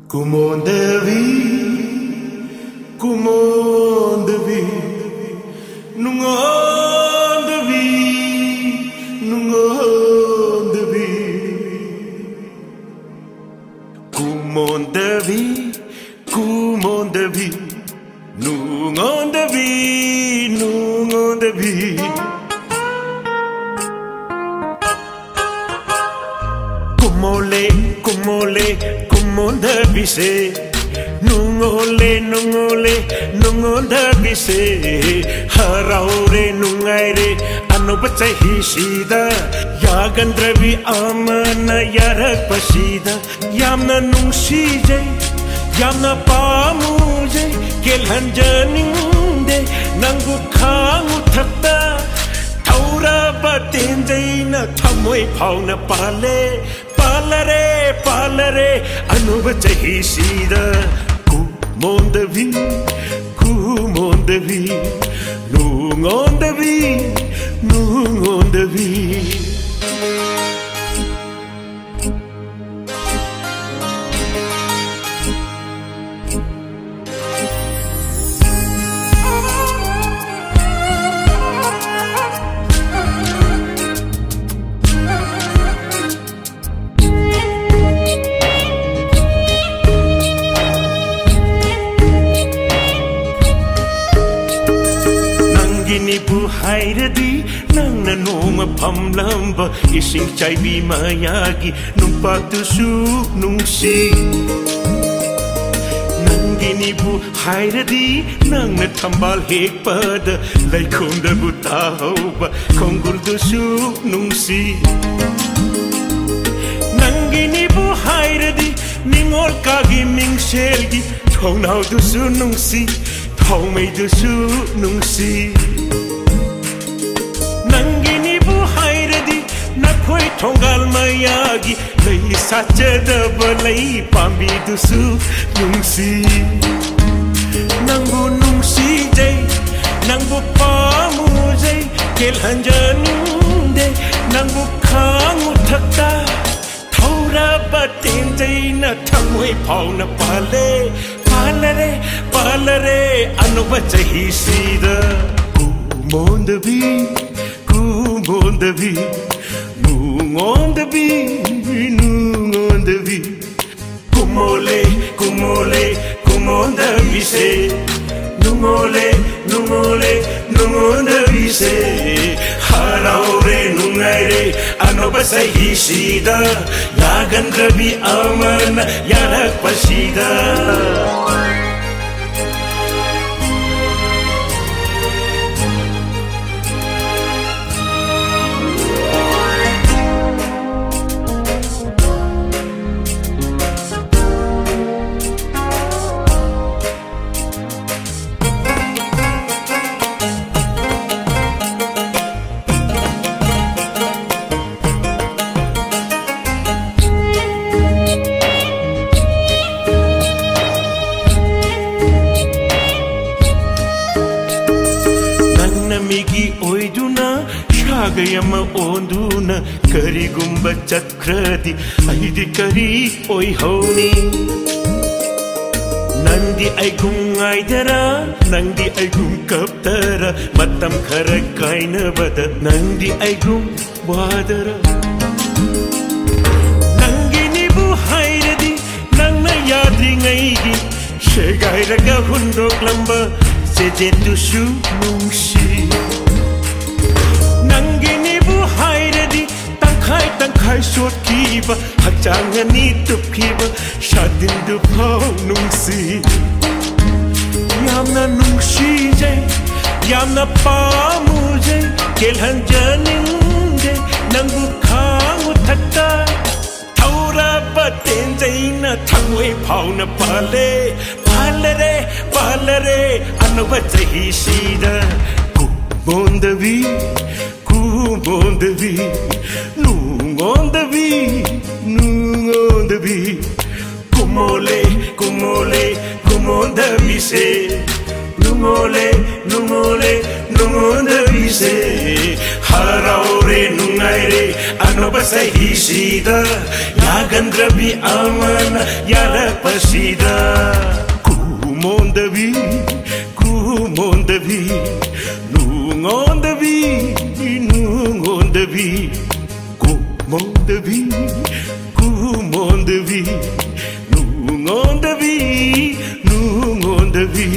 Kumondevi, kumondevi, nungondevi, nungondevi, kumondevi, kumondevi, nungondevi, nungondevi. Kumole, kumole, kumondevi se. Nungole, nungole, nungondevi se. Haraure, nungaire, ano bacai hisida. Yagandravi amana yarak pasida. Yamna nungsije, yamna pamuje. Kelhanjaninde, nangu khangu thakta. Taura batinjaina, thamoi phauna pale. Palare, palare, anubacha hisida. Kumondevi, kumondevi, nungondevi, nungondevi. Nipu hairadi nangna noma pamlamba ising chaibi mayagi numpatu su nungsi nangini bu hairadi nangna thambal hekpada laikonda butahoba kongurdu su nungsi nangini bu hairadi ningol kagi mingselgi thongnau du su nungsi thongmei du su nungsi Nangini bu hairadi nakhoi thongal mayagi lei sachada balai pambi dusu nungsi Nangu nungsi jai nangu pamu jai kelhanjaninde nangu khangu thakta thaura batin jai na thamoi phauna pale palare palare anubacha hisida kumondevi Kumondevi, nungondevi, nungondevi. Kumole, kumole, kumondevi se. Nungole, nungole, nungondevi se. Haraure nungaire, anobasa hisida. Yagandravi amana, yarak pasida. Migi oiduna shagayama onduna kari gumba chakradi aidi kari oi honi Nandi aigum aidara nandi aigum kaptara matam khara kaina bada nandi aigum wadara Nangini bu hairadi nangna yadri ngaigi shegairaga hundok lamba sejetu su nungsi Nangini bu hairadi tangkai tangkai sot kiba hachangani tup kiba shadin du phau nungsi Yamna nungsi jai yamna pamu jai kelhanjaninde nangu khangu thakta Thaura batin jai na thangwei phauna pale palare palare anubacha hisida Kumondevi, kumondevi, nungondevi, nungondevi. Kumole, kumole, kumondevi se. Nungole, nungole, nungondevi se. Haraure nungaire, Anoba sahishida Yagandrabi amana Yarapashida Kumondavi Kumondavi Nungondavi Nungondavi Kumondavi Kumondavi Nungondavi Nungondavi